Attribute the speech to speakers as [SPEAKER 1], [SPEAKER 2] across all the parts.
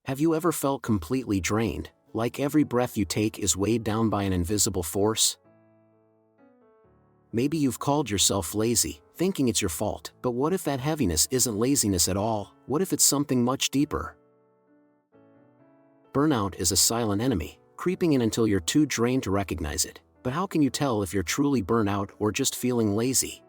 [SPEAKER 1] Have you ever felt completely drained, like every breath you take is weighed down by an invisible force? Maybe you've called yourself lazy, thinking it's your fault, but what if that heaviness isn't laziness at all? What if it's something much deeper? Burnout is a silent enemy, creeping in until you're too drained to recognize it. But how can you tell if you're truly burnt out or just feeling lazy?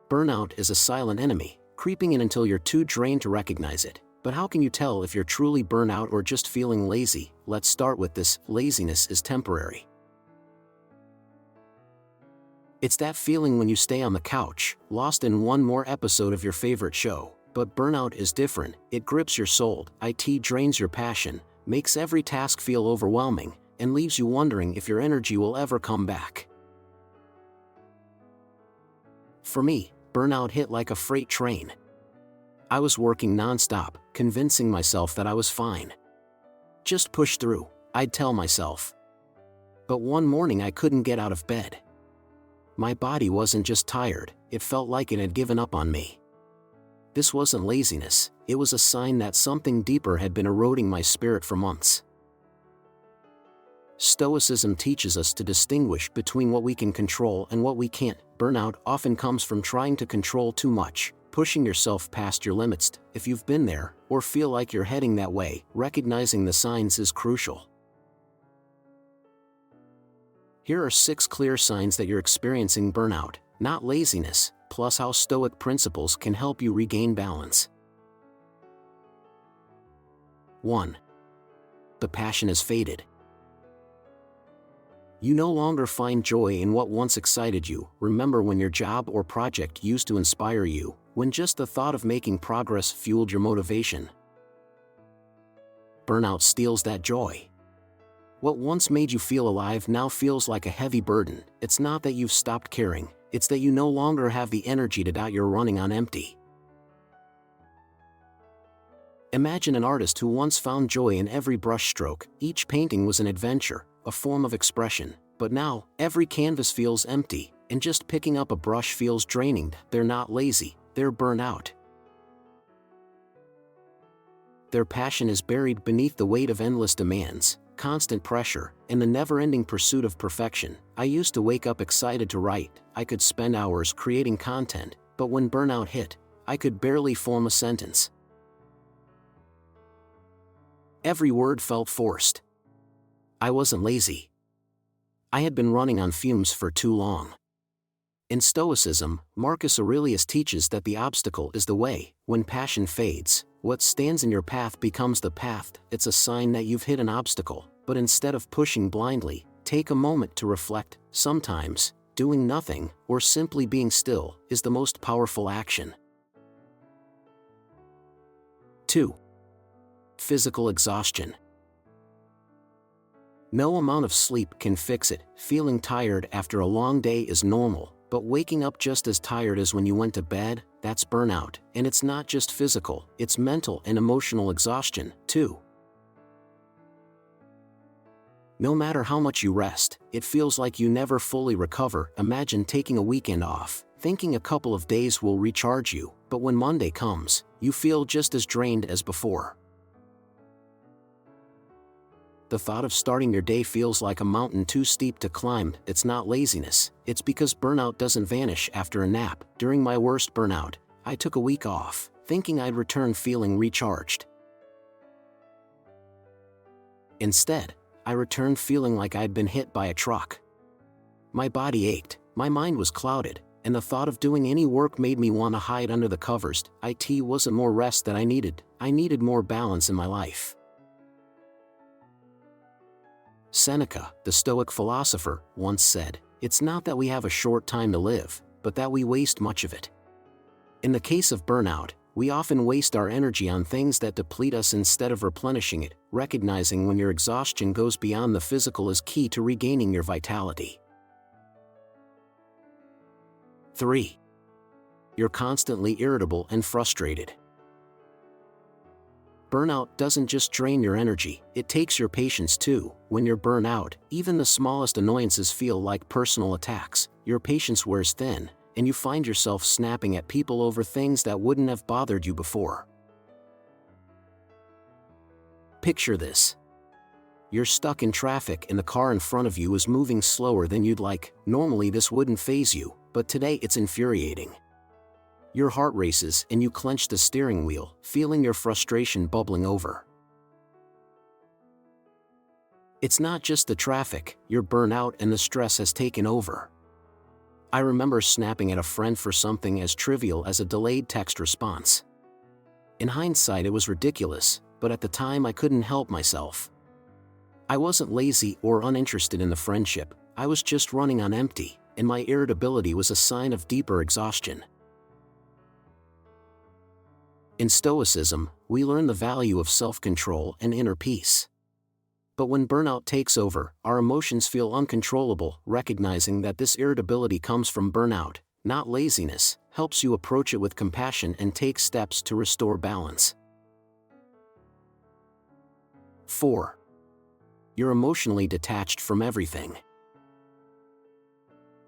[SPEAKER 1] Burnout is a silent enemy, creeping in until you're too drained to recognize it. But how can you tell if you're truly burnt out or just feeling lazy? Let's start with this: laziness is temporary. It's that feeling when you stay on the couch, lost in one more episode of your favorite show. But burnout is different. It grips your soul, it drains your passion, makes every task feel overwhelming, and leaves you wondering if your energy will ever come back. For me, burnout hit like a freight train. I was working non-stop, convincing myself that I was fine. Just push through, I'd tell myself. But one morning I couldn't get out of bed. My body wasn't just tired, it felt like it had given up on me. This wasn't laziness, it was a sign that something deeper had been eroding my spirit for months. Stoicism teaches us to distinguish between what we can control and what we can't. Burnout often comes from trying to control too much, pushing yourself past your limits. If you've been there, or feel like you're heading that way, recognizing the signs is crucial. Here are 6 clear signs that you're experiencing burnout, not laziness, plus how Stoic principles can help you regain balance. 1. The passion has faded. You no longer find joy in what once excited you. Remember when your job or project used to inspire you, when just the thought of making progress fueled your motivation? Burnout steals that joy. What once made you feel alive now feels like a heavy burden. It's not that you've stopped caring, it's that you no longer have the energy to doubt you're running on empty. Imagine an artist who once found joy in every brushstroke. Each painting was an adventure, a form of expression, but now, every canvas feels empty, and just picking up a brush feels draining. They're not lazy, they're burnt out. Their passion is buried beneath the weight of endless demands, constant pressure, and the never-ending pursuit of perfection. I used to wake up excited to write, I could spend hours creating content, but when burnout hit, I could barely form a sentence. Every word felt forced. I wasn't lazy. I had been running on fumes for too long. In Stoicism, Marcus Aurelius teaches that the obstacle is the way. When passion fades, what stands in your path becomes the path. It's a sign that you've hit an obstacle, but instead of pushing blindly, take a moment to reflect. Sometimes, doing nothing, or simply being still, is the most powerful action. 2. Physical exhaustion. No amount of sleep can fix it. Feeling tired after a long day is normal, but waking up just as tired as when you went to bed, that's burnout. And it's not just physical, it's mental and emotional exhaustion, too. No matter how much you rest, it feels like you never fully recover. Imagine taking a weekend off, thinking a couple of days will recharge you, but when Monday comes, you feel just as drained as before. The thought of starting your day feels like a mountain too steep to climb. It's not laziness, it's because burnout doesn't vanish after a nap. During my worst burnout, I took a week off, thinking I'd return feeling recharged. Instead, I returned feeling like I'd been hit by a truck. My body ached, my mind was clouded, and the thought of doing any work made me want to hide under the covers. It wasn't more rest that I needed more balance in my life. Seneca, the Stoic philosopher, once said, "It's not that we have a short time to live, but that we waste much of it." In the case of burnout, we often waste our energy on things that deplete us instead of replenishing it. Recognizing when your exhaustion goes beyond the physical is key to regaining your vitality. 3. You're constantly irritable and frustrated. Burnout doesn't just drain your energy, it takes your patience too. When you're burnt out, even the smallest annoyances feel like personal attacks. Your patience wears thin, and you find yourself snapping at people over things that wouldn't have bothered you before. Picture this. You're stuck in traffic and the car in front of you is moving slower than you'd like. Normally this wouldn't faze you, but today it's infuriating. Your heart races and you clench the steering wheel, feeling your frustration bubbling over. It's not just the traffic, your burnout and the stress has taken over. I remember snapping at a friend for something as trivial as a delayed text response. In hindsight it was ridiculous, but at the time I couldn't help myself. I wasn't lazy or uninterested in the friendship, I was just running on empty, and my irritability was a sign of deeper exhaustion. In Stoicism, we learn the value of self-control and inner peace. But when burnout takes over, our emotions feel uncontrollable. Recognizing that this irritability comes from burnout, not laziness, helps you approach it with compassion and take steps to restore balance. 4. You're emotionally detached from everything.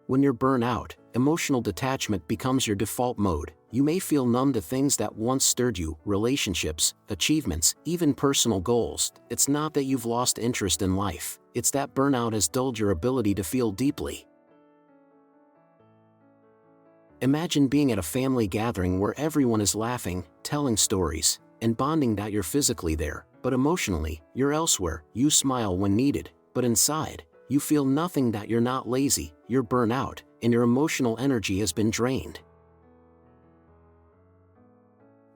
[SPEAKER 1] When you're burnt out, emotional detachment becomes your default mode. You may feel numb to things that once stirred you, relationships, achievements, even personal goals. It's not that you've lost interest in life, it's that burnout has dulled your ability to feel deeply. Imagine being at a family gathering where everyone is laughing, telling stories, and bonding. That you're physically there, but emotionally, you're elsewhere. You smile when needed, but inside, you feel nothing. That you're not lazy, you're burnt out, and your emotional energy has been drained.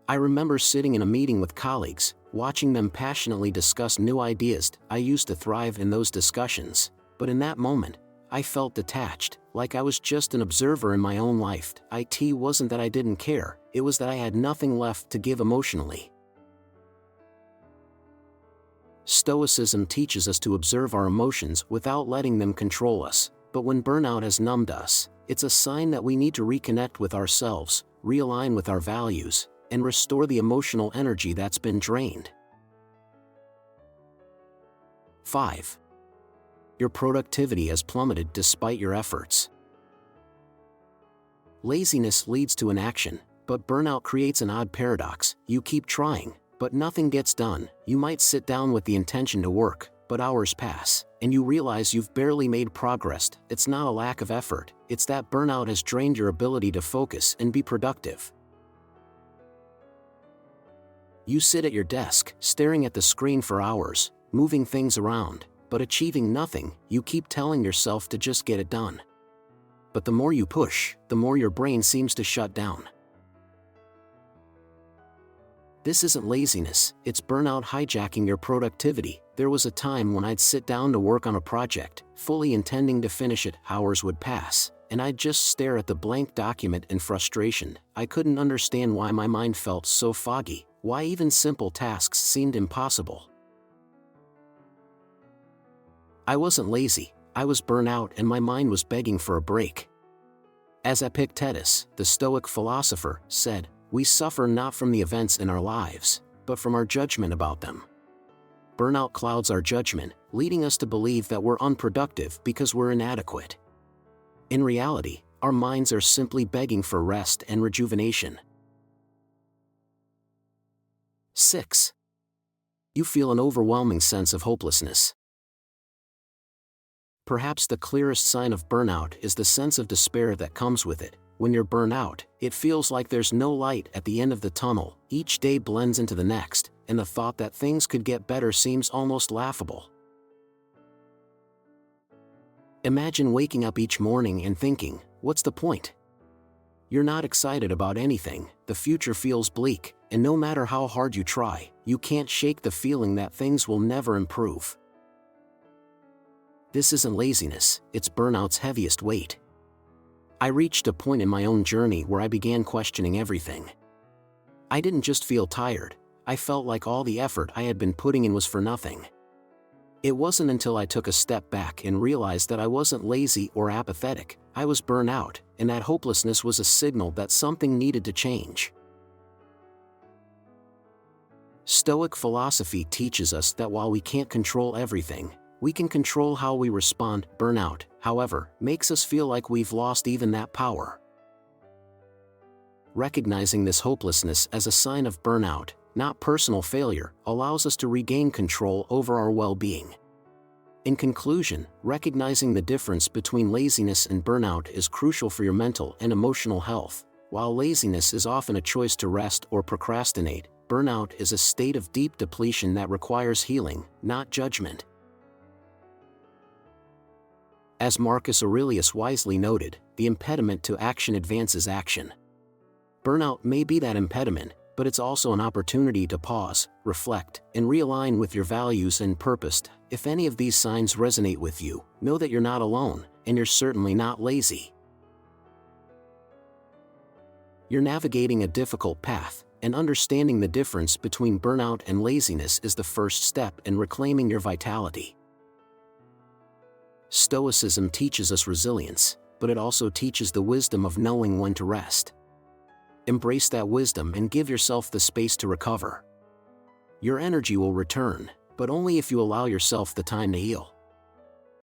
[SPEAKER 1] I remember sitting in a meeting with colleagues, watching them passionately discuss new ideas. I used to thrive in those discussions, but in that moment, I felt detached, like I was just an observer in my own life. It wasn't that I didn't care, it was that I had nothing left to give emotionally. Stoicism teaches us to observe our emotions without letting them control us, but when burnout has numbed us, it's a sign that we need to reconnect with ourselves, realign with our values, and restore the emotional energy that's been drained. 5. Your productivity has plummeted despite your efforts. Laziness leads to inaction, but burnout creates an odd paradox. You keep trying, but nothing gets done. You might sit down with the intention to work, but hours pass, and you realize you've barely made progress. It's not a lack of effort, it's that burnout has drained your ability to focus and be productive. You sit at your desk, staring at the screen for hours, moving things around, but achieving nothing. You keep telling yourself to just get it done. But the more you push, the more your brain seems to shut down. This isn't laziness, it's burnout hijacking your productivity. There was a time when I'd sit down to work on a project, fully intending to finish it. Hours would pass, and I'd just stare at the blank document in frustration. I couldn't understand why my mind felt so foggy, why even simple tasks seemed impossible. I wasn't lazy, I was burnt out, and my mind was begging for a break. As Epictetus, the Stoic philosopher, said, "We suffer not from the events in our lives, but from our judgment about them." Burnout clouds our judgment, leading us to believe that we're unproductive because we're inadequate. In reality, our minds are simply begging for rest and rejuvenation. 6. You feel an overwhelming sense of hopelessness. Perhaps the clearest sign of burnout is the sense of despair that comes with it. When you're burnt out, it feels like there's no light at the end of the tunnel. Each day blends into the next, and the thought that things could get better seems almost laughable. Imagine waking up each morning and thinking, what's the point? You're not excited about anything, the future feels bleak, and no matter how hard you try, you can't shake the feeling that things will never improve. This isn't laziness, it's burnout's heaviest weight. I reached a point in my own journey where I began questioning everything. I didn't just feel tired, I felt like all the effort I had been putting in was for nothing. It wasn't until I took a step back and realized that I wasn't lazy or apathetic, I was burnt out, and that hopelessness was a signal that something needed to change. Stoic philosophy teaches us that while we can't control everything, we can control how we respond. Burnout, however, makes us feel like we've lost even that power. Recognizing this hopelessness as a sign of burnout, not personal failure, allows us to regain control over our well-being. In conclusion, recognizing the difference between laziness and burnout is crucial for your mental and emotional health. While laziness is often a choice to rest or procrastinate, burnout is a state of deep depletion that requires healing, not judgment. As Marcus Aurelius wisely noted, the impediment to action advances action. Burnout may be that impediment, but it's also an opportunity to pause, reflect, and realign with your values and purpose. If any of these signs resonate with you, know that you're not alone, and you're certainly not lazy. You're navigating a difficult path, and understanding the difference between burnout and laziness is the first step in reclaiming your vitality. Stoicism teaches us resilience, but it also teaches the wisdom of knowing when to rest. Embrace that wisdom and give yourself the space to recover. Your energy will return, but only if you allow yourself the time to heal.